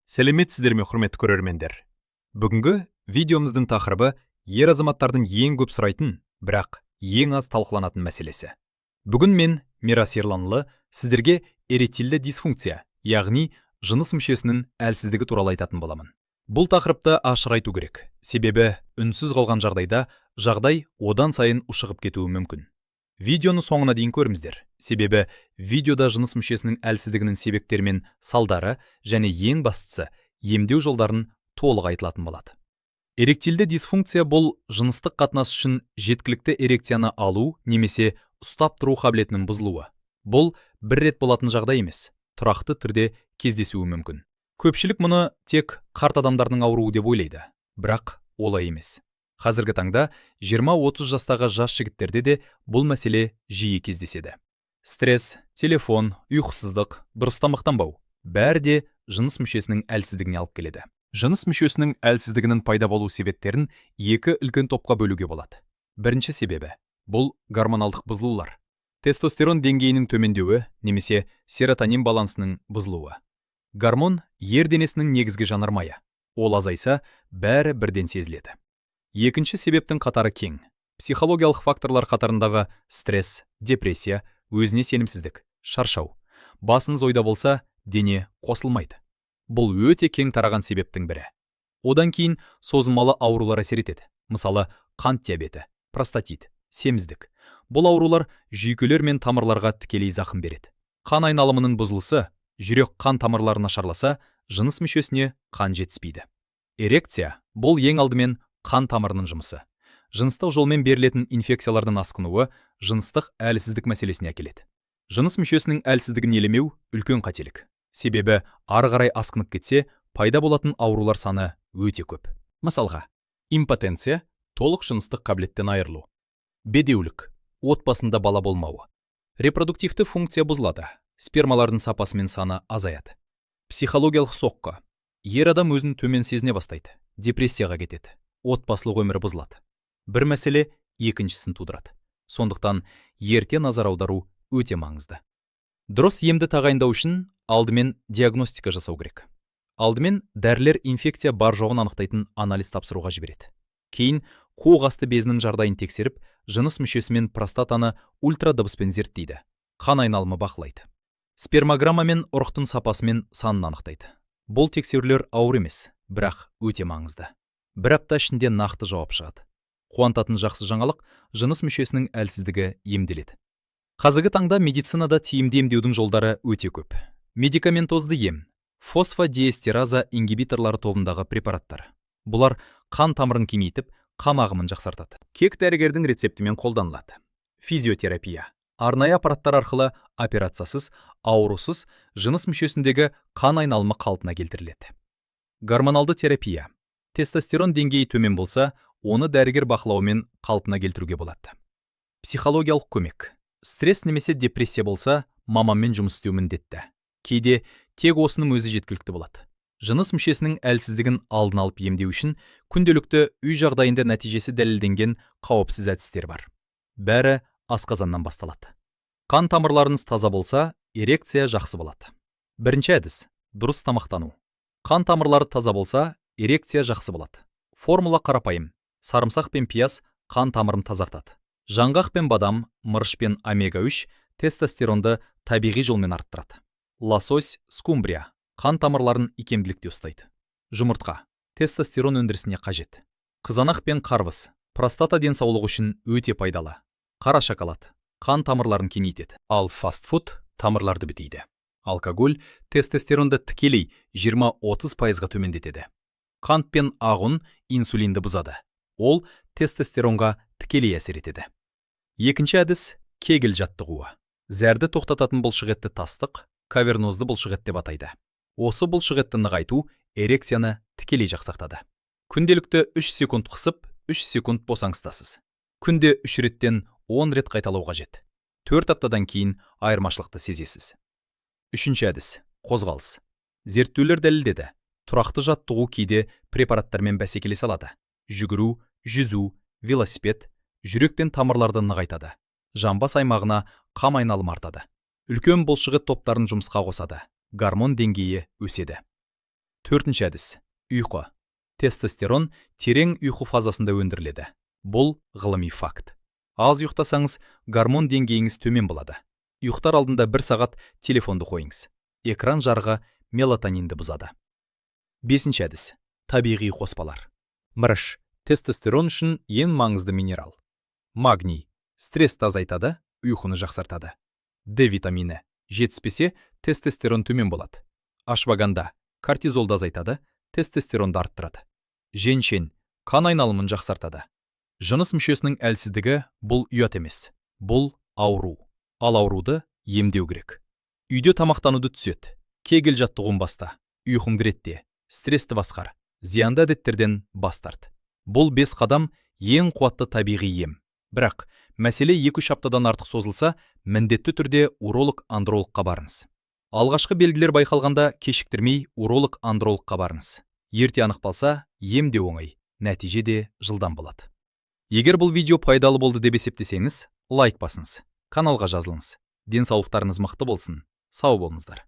Сәлеметсіздер ме, құрметті көрермендер. Бүгінгі видеомыздың тақырыбы ер азаматтардың ең көп сұрайтын, бірақ ең аз талқыланатын мәселесі. Бүгін мен, Мирас Ерланлы, сіздерге эректильді дисфункция, яғни жыныс мүшесінің әлсіздігі туралы айтатын боламын. Бұл тақырыпты ашық айту керек, себебі үнсіз қалған жағдай одан сайын ушығып кетуі мүмкін. Видеоны соңына дейін көріңіздер, себебі видеода жыныс мүшесінің әлсіздігінің себептері мен салдары және ең бастысы емдеу жолдарын толық айтылатын болады. Эректильді дисфункция бұл жыныстық қатынас үшін жеткілікті эрекцияны алу немесе ұстап тұру қабілетінің бұзылуы. Бұл бір рет болатын жағдай емес, тұрақты түрде кездесуі мүмкін. Көпшілік мұны тек қарт адамдардың ауруы деп ойлайды, бірақ олай емес. Қазіргі таңда 20-30 жастағы жас жігіттерде де бұл мәселе жиі кездеседі. Стресс, телефон, ұйқысыздық, дұрыс тамақтанбау бәрі де жыныс мүшесінің әлсіздігіне алып келеді. Жыныс мүшесінің әлсіздігінің пайда болу себептерін екі үлкен топқа бөлуге болады. Бірінші себебі бұл гормоналдық бұзылулар. Тестостерон деңгейінің төмендеуі немесе серотонин балансының бұзылуы. Гормон ер денесінің негізгі жанармайы. Ол азайса, бәрі бірден сезіледі. Екінші себептің қатары кең. Психологиялық факторлар қатарындағы стресс, депрессия, өзіне сенімсіздік, шаршау. Басыңыз ойда болса, дене қосылмайды. Бұл өте кең тараған себептің бірі. Одан кейін созылмалы аурулар әсер етеді. Мысалы, қант диабеті, простатит, семіздік. Бұл аурулар жүйкелер мен тамырларға тікелей зақым береді. Қан айналымының бұзылысы, жүрек қан тамырлары нашарласа, жыныс мүшесіне қан жетіспейді. Эрекция бұл ең алдымен қан тамырының жұмысы. Жыныстық жолмен берілетін инфекциялардың асқынуы жыныстық әлсіздік мәселесіне әкеледі. Жыныс мүшесінің әлсіздігін елемеу үлкен қателік. Себебі ары қарай асқынып кетсе, пайда болатын аурулар саны өте көп. Мысалға, импотенция, толық жыныстық қабілеттен айырылу. Бедеулік, отбасында бала болмауы. Репродуктивті функция бұзылады, спермалардың сапасы мен саны азаяды. Психологиялық соққы. Ер адам өзін төмен сезіне бастайды, депрессияға кетеді. Отбасылық өмірі бұзылады. Бір мәселе екіншісін тудырады. Сондықтан ерте назар аудару өте маңызды. Дұрыс емді тағайындау үшін алдымен диагностика жасау керек. Алдымен дәрілер инфекция бар жоғын анықтайтын анализ тапсыруға жібереді. Кейін қуық асты безінің жағдайын тексеріп, жыныс мүшесі мен простатаны ультрадыбыспен зерттейді. Қан айналымы бақылайды. Спермограмма мен ұрықтың сапасы мен санын анықтайды. Бұл тексерулер ауыр емес, бірақ өте маңызды. Бір апта ішінде нақты жауап шығады. Қуантатын жақсы жаңалық, жыныс мүшесінің әлсіздігі емделеді. Қазіргі таңда медицинада тиімді емдеудің жолдары өте көп. Медикаментозды ем, фосфодиэстераза ингибиторлары тобындағы препараттар. Бұлар қан тамырын кеңейтіп, қан ағымын жақсартады. Кек дәрігердің рецептімен қолданылады. Физиотерапия. Арнайы аппараттар арқылы операциясыз, аурусыз жыныс мүшесіндегі қан айналымы қалпына келтіріледі. Гормоналды терапия. Тестостерон деңгейі төмен болса, оны дәрігер бақылауымен қалпына келтіруге болады. Психологиялық көмек. Стресс немесе депрессия болса, маманмен жұмыс істеу міндетті. Кейде тек осының өзі жеткілікті болады. Жыныс мүшесінің әлсіздігін алдын алып емдеу үшін күнделікті үй жағдайында нәтижесі дәлелденген қауіпсіз әдістер бар. Бәрі асқазаннан басталады. Қан тамырларыңыз таза болса, эрекция жақсы болады. Бірінші әдіс – дұрыс тамақтану. Қан тамырлары таза болса, эрекция жақсы болады. Формула қарапайым. Сарымсақ пен пияз қан тамырын тазартады. Жаңғақ пен бадам, мырыш пен омега-3 тестостеронды табиғи жолмен арттырады. Лосось, скумбрия қан тамырларын икемділікте ұстайды. Жұмыртқа тестостерон өндірісіне қажет. Қызанақ пен қарбыз простата денсаулығы үшін өте пайдалы. Қара шоколад қан тамырларын кеңейтеді. Ал фастфуд тамырларды бітейді. Алкоголь тестостеронды тікелей 20-30%-ға төмендетеді. Қант пен ағын инсулинді бұзады. Ол тестостеронға тікелей әсер етеді. Екінші әдіс – кегел жаттығуы. Зәрді тоқтататын бұлшықетті тастық, кавернозды бұлшықет деп атайды. Осы бұлшықетті нығайту эрекцияны тікелей жақсартады. Күнделікті 3 секунд қысып, 3 секунд босаңсытасыз. Күнде 3 реттен 10 рет қайталау қажет. 4 аптадан кейін айырмашылықты сезесіз. Үшінші әдіс – қозғалыс. Зерттеулер дәлелдеді. Тұрақты жаттығу кейде препараттармен бәсекелесе алады. Жүгіру, жүзу, велосипед, жүрек пен тамырларды нығайтады. Жамбас аймағына қан айналымы артады. Үлкен бұлшықет топтарын жұмысқа қосады. Гормон деңгейі өседі. Төртінші әдіс. Ұйқы. Тестостерон терең ұйқы фазасында өндіріледі. Бұл ғылыми факт. Аз ұйықтасаңыз, гормон деңгейіңіз төмен болады. Ұйықтар алдында 1 сағат телефонды қойыңыз. Экран жарығы мелатонинді бұзады. Бесінші әдіс. Табиғи қоспалар. Мырыш. Тестостерон үшін ең маңызды минерал. Магний. Стресс азайтады, ұйқыны жақсартады. Д витамині. Жетіспесе, тестостерон төмен болады. Ашваганда. Кортизолды азайтады, тестостеронды арттырады. Женшен. Қан айналымын жақсартады. Жыныс мүшесінің әлсіздігі бұл ұят емес. Бұл ауру. Ал ауруды емдеу керек. Үйде тамақтануды түсет. Кегел жаттығуын баста. Ұйқыңды ретте. Стрессті басқар. Зиянды әдеттерден бас тарт. Бұл 5 қадам ең қуатты табиғи ем. Бірақ, мәселе 2-3 аптадан артық созылса, міндетті түрде уролог-андрологқа барыңыз. Алғашқы белгілер байқалғанда кешіктірмей уролог-андрологқа барыңыз. Ерте анықталса, ем де оңай, нәтиже де жылдам болады. Егер бұл видео пайдалы болды деп есептесеңіз, лайк басыңыз, каналға жазылыңыз. Денсаулықтарыңыз мықты болсын. Сау болыңыздар.